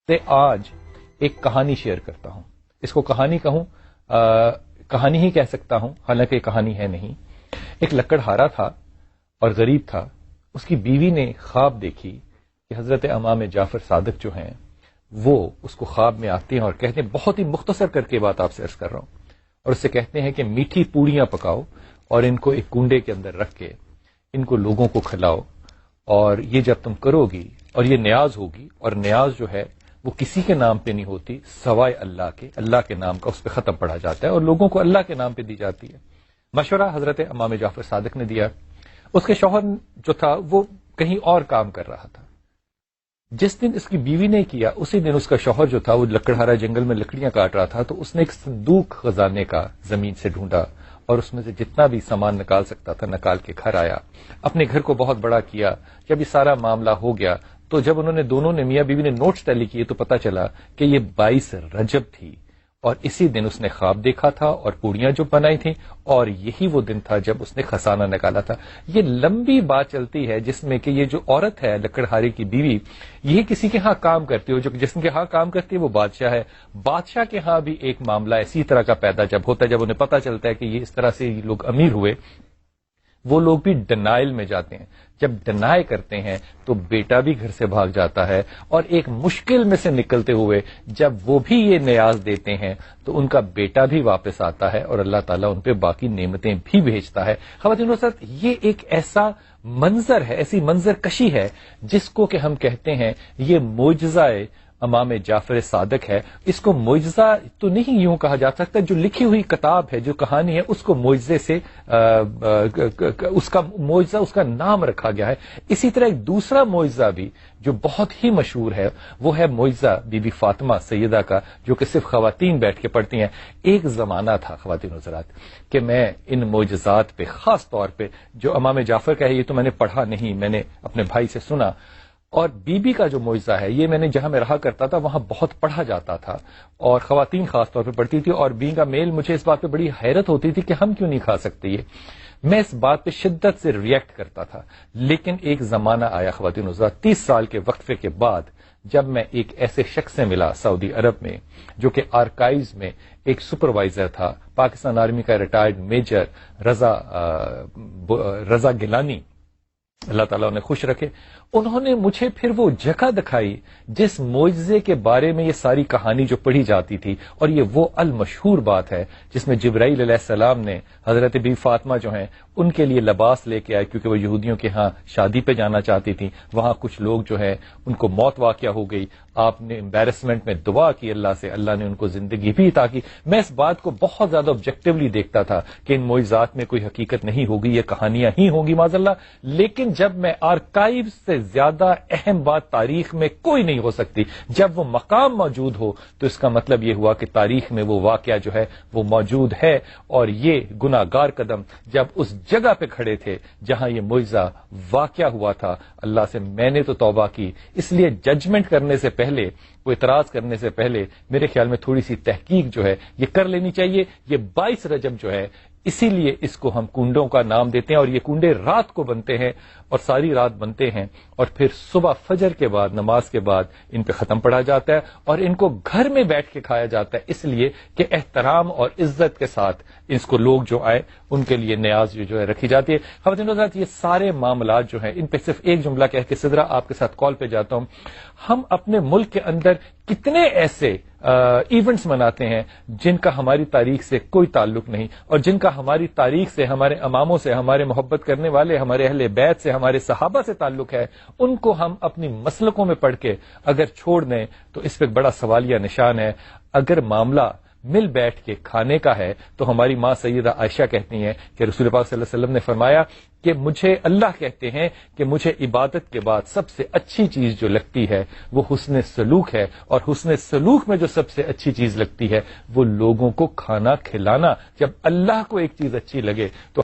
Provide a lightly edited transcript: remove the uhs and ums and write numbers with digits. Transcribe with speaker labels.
Speaker 1: سے آج ایک کہانی شیئر کرتا ہوں. اس کو کہانی کہوں کہانی ہی کہہ سکتا ہوں، حالانکہ کہانی ہے نہیں. ایک لکڑہارا تھا اور غریب تھا. اس کی بیوی نے خواب دیکھی کہ حضرت امام جعفر صادق جو ہیں وہ اس کو خواب میں آتے ہیں اور کہتے ہیں، بہت ہی مختصر کر کے بات آپ سے عرض کر رہا ہوں، اور اس سے کہتے ہیں کہ میٹھی پوڑیاں پکاؤ اور ان کو ایک کنڈے کے اندر رکھ کے ان کو لوگوں کو کھلاؤ، اور یہ جب تم کرو گی اور یہ نیاز ہوگی، اور نیاز جو ہے وہ کسی کے نام پہ نہیں ہوتی سوائے اللہ کے نام کا اس پہ ختم پڑا جاتا ہے اور لوگوں کو اللہ کے نام پہ دی جاتی ہے. مشورہ حضرت امام جعفر صادق نے دیا. اس کے شوہر جو تھا وہ کہیں اور کام کر رہا تھا. جس دن اس کی بیوی نے کیا، اسی دن اس کا شوہر جو تھا وہ لکڑہارا جنگل میں لکڑیاں کاٹ رہا تھا، تو اس نے ایک صندوق خزانے کا زمین سے ڈھونڈا اور اس میں سے جتنا بھی سامان نکال سکتا تھا نکال کے گھر آیا. اپنے گھر کو بہت بڑا کیا. جب یہ سارا معاملہ ہو گیا تو جب انہوں نے دونوں نے میاں بیوی نے نوٹس ٹیلی کیے تو پتا چلا کہ یہ 22 رجب تھی اور اسی دن اس نے خواب دیکھا تھا اور پوڑیاں جو بنائی تھیں، اور یہی وہ دن تھا جب اس نے خزانہ نکالا تھا. یہ لمبی بات چلتی ہے جس میں کہ یہ جو عورت ہے لکڑہارے کی بیوی، یہ کسی کے ہاں کام کرتی ہے، جو جس کے ہاں کام کرتی ہے وہ بادشاہ ہے. بادشاہ کے ہاں بھی ایک معاملہ اسی طرح کا پیدا جب ہوتا ہے، جب انہیں پتا چلتا ہے کہ یہ اس طرح سے یہ لوگ امیر ہوئے، وہ لوگ بھی ڈنائل میں جاتے ہیں. جب ڈنائی کرتے ہیں تو بیٹا بھی گھر سے بھاگ جاتا ہے، اور ایک مشکل میں سے نکلتے ہوئے جب وہ بھی یہ نیاز دیتے ہیں تو ان کا بیٹا بھی واپس آتا ہے اور اللہ تعالیٰ ان پہ باقی نعمتیں بھی بھیجتا ہے. خواتین و حضرات، یہ ایک ایسا منظر ہے، ایسی منظر کشی ہے جس کو کہ ہم کہتے ہیں یہ معجزہ امام جعفر صادق ہے. اس کو معجزہ تو نہیں یوں کہا جا سکتا، جو لکھی ہوئی کتاب ہے، جو کہانی ہے، اس کو معجزے سے اس کا معجزہ، اس کا نام رکھا گیا ہے. اسی طرح ایک دوسرا معجزہ بھی جو بہت ہی مشہور ہے وہ ہے معجزہ بی بی فاطمہ سیدہ کا، جو کہ صرف خواتین بیٹھ کے پڑھتی ہیں. ایک زمانہ تھا خواتین حضرات کہ میں ان معجزات پہ خاص طور پہ جو امام جعفر کا ہے، یہ تو میں نے پڑھا نہیں، میں نے اپنے بھائی سے سنا، اور بی بی کا جو معجزہ ہے یہ میں نے جہاں میں رہا کرتا تھا وہاں بہت پڑھا جاتا تھا اور خواتین خاص طور پہ پڑھتی تھی، اور بی کا میل مجھے اس بات پہ بڑی حیرت ہوتی تھی کہ ہم کیوں نہیں کھا سکتے. یہ میں اس بات پہ شدت سے ریئیکٹ کرتا تھا. لیکن ایک زمانہ آیا خواتین حضرات، 30 سال کے وقفے کے بعد، جب میں ایک ایسے شخص سے ملا سعودی عرب میں جو کہ آرکائیوز میں ایک سپروائزر تھا، پاکستان آرمی کا ریٹائرڈ میجر رضا گیلانی، اللہ تعالیٰ انہیں خوش رکھے. انہوں نے مجھے پھر وہ جگہ دکھائی جس معجزے کے بارے میں یہ ساری کہانی جو پڑھی جاتی تھی، اور یہ وہ المشہور بات ہے جس میں جبرائیل علیہ السلام نے حضرت بی فاطمہ جو ہیں ان کے لیے لباس لے کے آئے، کیونکہ وہ یہودیوں کے ہاں شادی پہ جانا چاہتی تھیں. وہاں کچھ لوگ جو ہیں ان کو موت واقعہ ہو گئی، آپ نے امبیرسمنٹ میں دعا کی اللہ سے، اللہ نے ان کو زندگی بھی عطا کی. میں اس بات کو بہت زیادہ آبجیکٹیولی دیکھتا تھا کہ ان معجزات میں کوئی حقیقت نہیں ہوگی، یہ کہانیاں ہی ہوں گی معاذ اللہ. لیکن جب میں آرکائیو سے زیادہ اہم بات تاریخ میں کوئی نہیں ہو سکتی، جب وہ مقام موجود ہو تو اس کا مطلب یہ ہوا کہ تاریخ میں وہ واقعہ جو ہے وہ موجود ہے. اور یہ گناہ گار قدم جب اس جگہ پہ کھڑے تھے جہاں یہ معجزہ واقعہ ہوا تھا، اللہ سے میں نے تو توبہ کی. اس لیے ججمنٹ کرنے سے پہلے، کوئی اعتراض کرنے سے پہلے میرے خیال میں تھوڑی سی تحقیق جو ہے یہ کر لینی چاہیے. یہ 22 رجب جو ہے اسی لیے اس کو ہم کنڈوں کا نام دیتے ہیں، اور یہ کنڈے رات کو بنتے ہیں اور ساری رات بنتے ہیں، اور پھر صبح فجر کے بعد نماز کے بعد ان پہ ختم پڑا جاتا ہے اور ان کو گھر میں بیٹھ کے کھایا جاتا ہے، اس لیے کہ احترام اور عزت کے ساتھ اس کو لوگ جو آئے ان کے لیے نیاز جو ہے رکھی جاتی ہے. خواتین حضرات، یہ سارے معاملات جو ہیں ان پہ صرف ایک جملہ کہہ کے سدرا آپ کے ساتھ کال پہ جاتا ہوں. ہم اپنے ملک کے اندر کتنے ایسے ایونٹس مناتے ہیں جن کا ہماری تاریخ سے کوئی تعلق نہیں، اور جن کا ہماری تاریخ سے، ہمارے اماموں سے، ہمارے محبت کرنے والے، ہمارے اہل بیت سے، ہمارے صحابہ سے تعلق ہے. ان کو ہم اپنی مسلکوں میں پڑھ کے اگر چھوڑ دیں تو اس پہ بڑا سوالیہ نشان ہے. اگر معاملہ مل بیٹھ کے کھانے کا ہے تو ہماری ماں سیدہ عائشہ کہتی ہیں کہ رسول پاک صلی اللہ علیہ وسلم نے فرمایا کہ مجھے اللہ کہتے ہیں کہ مجھے عبادت کے بعد سب سے اچھی چیز جو لگتی ہے وہ حسن سلوک ہے، اور حسن سلوک میں جو سب سے اچھی چیز لگتی ہے وہ لوگوں کو کھانا کھلانا. جب اللہ کو ایک چیز اچھی لگے تو